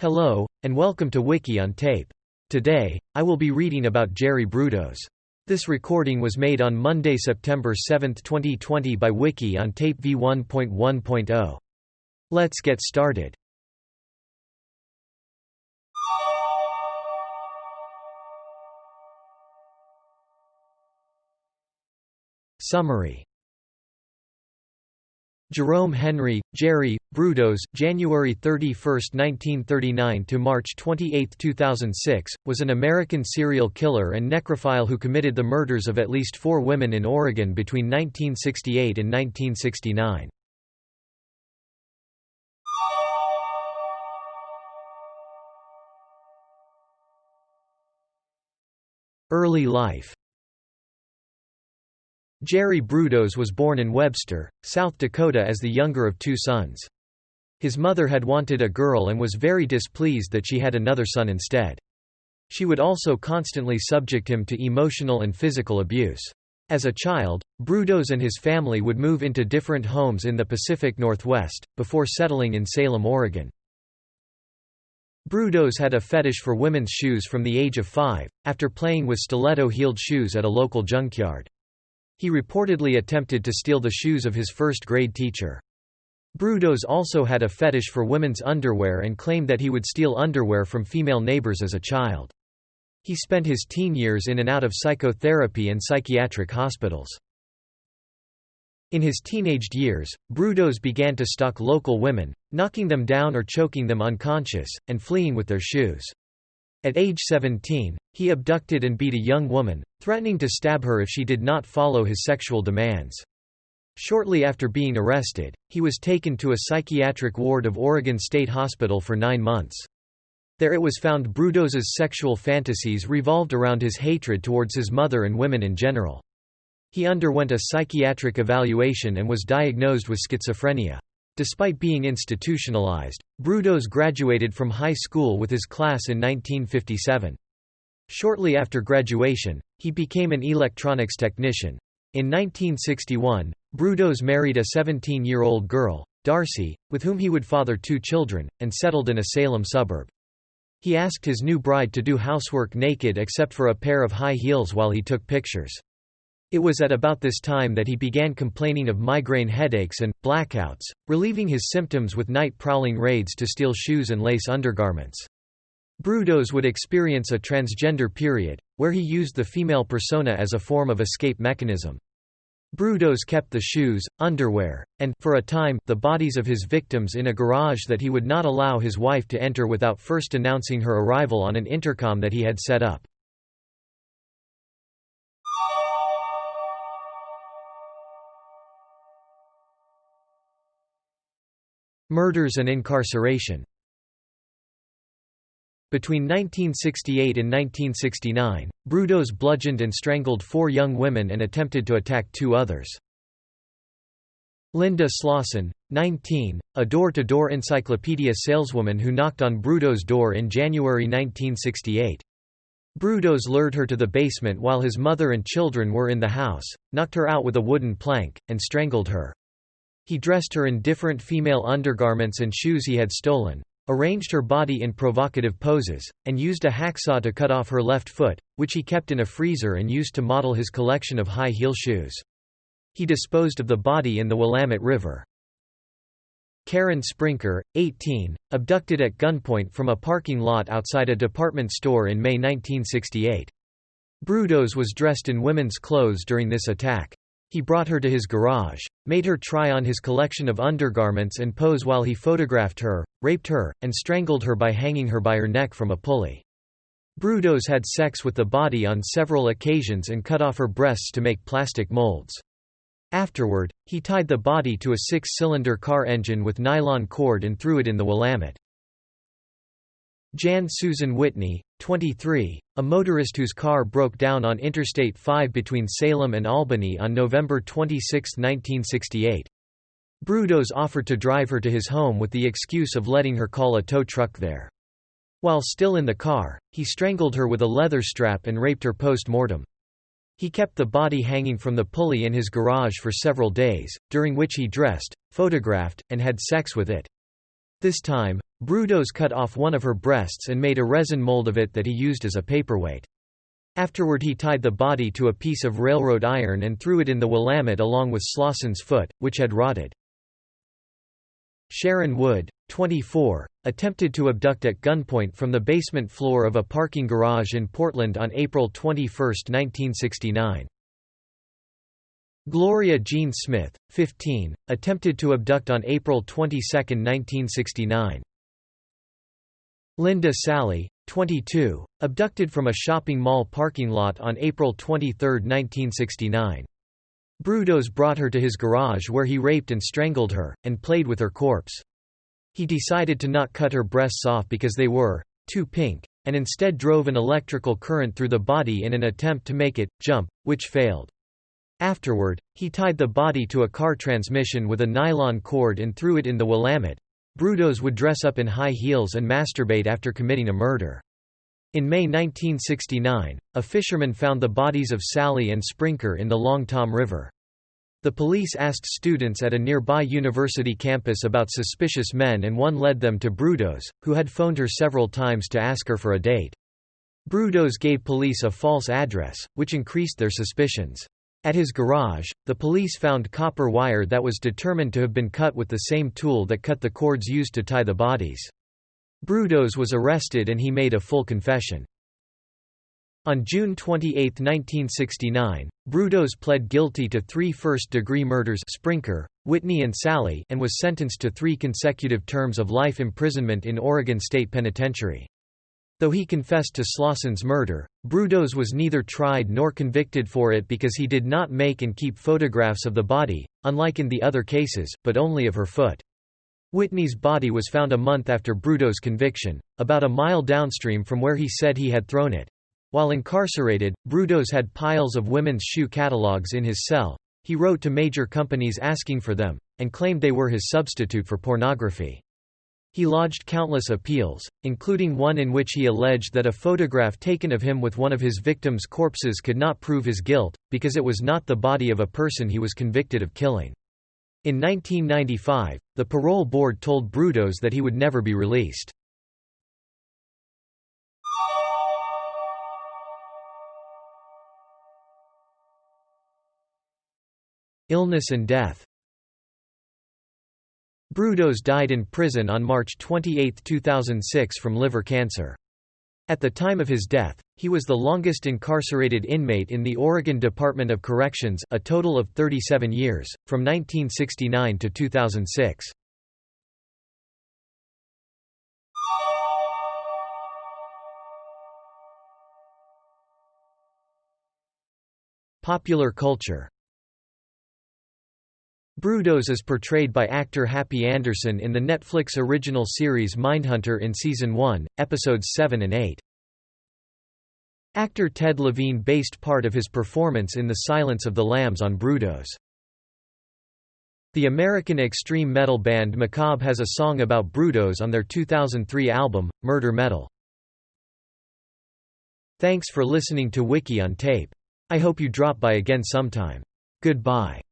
Hello, and welcome to Wiki-On-Tape. Today, I will be reading about Jerry Brudos. This recording was made on Monday, September 7, 2020 by Wiki-On-Tape v1.1.0. Let's get started. Summary. Jerome Henry, Jerry, Brudos, January 31, 1939 to March 28, 2006, was an American serial killer and necrophile who committed the murders of at least 4 women in Oregon between 1968 and 1969. Early life. Jerry Brudos was born in Webster, South Dakota as the younger of 2 sons. His mother had wanted a girl and was very displeased that she had another son instead. She would also constantly subject him to emotional and physical abuse. As a child, Brudos and his family would move into different homes in the Pacific Northwest, before settling in Salem, Oregon. Brudos had a fetish for women's shoes from the age of 5, after playing with stiletto-heeled shoes at a local junkyard. He reportedly attempted to steal the shoes of his first-grade teacher. Brudos also had a fetish for women's underwear and claimed that he would steal underwear from female neighbors as a child. He spent his teen years in and out of psychotherapy and psychiatric hospitals. In his teenaged years, Brudos began to stalk local women, knocking them down or choking them unconscious, and fleeing with their shoes. At age 17, he abducted and beat a young woman, threatening to stab her if she did not follow his sexual demands. Shortly after being arrested, he was taken to a psychiatric ward of Oregon State Hospital for 9 months. There it was found Brudos's sexual fantasies revolved around his hatred towards his mother and women in general. He underwent a psychiatric evaluation and was diagnosed with schizophrenia. Despite being institutionalized, Brudos graduated from high school with his class in 1957. Shortly after graduation, he became an electronics technician. In 1961, Brudos married a 17-year-old girl, Darcy, with whom he would father 2 children, and settled in a Salem suburb. He asked his new bride to do housework naked except for a pair of high heels while he took pictures. It was at about this time that he began complaining of migraine headaches and blackouts, relieving his symptoms with night prowling raids to steal shoes and lace undergarments. Brudos would experience a transgender period, where he used the female persona as a form of escape mechanism. Brudos kept the shoes, underwear, and, for a time, the bodies of his victims in a garage that he would not allow his wife to enter without first announcing her arrival on an intercom that he had set up. Murders and incarceration. Between 1968 and 1969, Brudos bludgeoned and strangled 4 young women and attempted to attack 2 others. Linda Slauson, 19, a door-to-door encyclopedia saleswoman who knocked on Brudos' door in January 1968. Brudos lured her to the basement while his mother and children were in the house, knocked her out with a wooden plank, and strangled her. He dressed her in different female undergarments and shoes he had stolen, arranged her body in provocative poses, and used a hacksaw to cut off her left foot, which he kept in a freezer and used to model his collection of high-heel shoes. He disposed of the body in the Willamette River. Karen Sprinker, 18, abducted at gunpoint from a parking lot outside a department store in May 1968. Brudos was dressed in women's clothes during this attack. He brought her to his garage, made her try on his collection of undergarments and pose while he photographed her, raped her, and strangled her by hanging her by her neck from a pulley. Brudos had sex with the body on several occasions and cut off her breasts to make plastic molds. Afterward, he tied the body to a 6-cylinder car engine with nylon cord and threw it in the Willamette. Jan Susan Whitney, 23, a motorist whose car broke down on Interstate 5 between Salem and Albany on November 26, 1968. Brudos offered to drive her to his home with the excuse of letting her call a tow truck there. While still in the car, he strangled her with a leather strap and raped her post-mortem. He kept the body hanging from the pulley in his garage for several days, during which he dressed, photographed, and had sex with it. This time, Brudos cut off one of her breasts and made a resin mold of it that he used as a paperweight. Afterward he tied the body to a piece of railroad iron and threw it in the Willamette along with Slausson's foot, which had rotted. Sharon Wood, 24, attempted to abduct at gunpoint from the basement floor of a parking garage in Portland on April 21, 1969. Gloria Jean Smith, 15, attempted to abduct on April 22, 1969. Linda Sally, 22, abducted from a shopping mall parking lot on April 23, 1969. Brudos brought her to his garage where he raped and strangled her, and played with her corpse. He decided to not cut her breasts off because they were too pink, and instead drove an electrical current through the body in an attempt to make it jump, which failed. Afterward, he tied the body to a car transmission with a nylon cord and threw it in the Willamette. Brudos would dress up in high heels and masturbate after committing a murder. In May 1969, a fisherman found the bodies of Sally and Sprinker in the Long Tom River. The police asked students at a nearby university campus about suspicious men and one led them to Brudos, who had phoned her several times to ask her for a date. Brudos gave police a false address, which increased their suspicions. At his garage, the police found copper wire that was determined to have been cut with the same tool that cut the cords used to tie the bodies. Brudos was arrested and he made a full confession. On June 28, 1969, Brudos pled guilty to 3 first-degree murders Sprinker, Whitney and Sally and was sentenced to 3 consecutive terms of life imprisonment in Oregon State Penitentiary. Though he confessed to Slausson's murder, Brudos was neither tried nor convicted for it because he did not make and keep photographs of the body, unlike in the other cases, but only of her foot. Whitney's body was found a month after Brudos' conviction, about a mile downstream from where he said he had thrown it. While incarcerated, Brudos had piles of women's shoe catalogs in his cell. He wrote to major companies asking for them, and claimed they were his substitute for pornography. He lodged countless appeals, including one in which he alleged that a photograph taken of him with one of his victims' corpses could not prove his guilt, because it was not the body of a person he was convicted of killing. In 1995, the parole board told Brudos that he would never be released. Illness and death. Brudos died in prison on March 28, 2006 from liver cancer. At the time of his death, he was the longest incarcerated inmate in the Oregon Department of Corrections, a total of 37 years, from 1969 to 2006. Popular culture. Brudos is portrayed by actor Happy Anderson in the Netflix original series Mindhunter in Season 1, Episodes 7 and 8. Actor Ted Levine based part of his performance in The Silence of the Lambs on Brudos. The American extreme metal band Macabre has a song about Brudos on their 2003 album, Murder Metal. Thanks for listening to Wiki-On-Tape. I hope you drop by again sometime. Goodbye.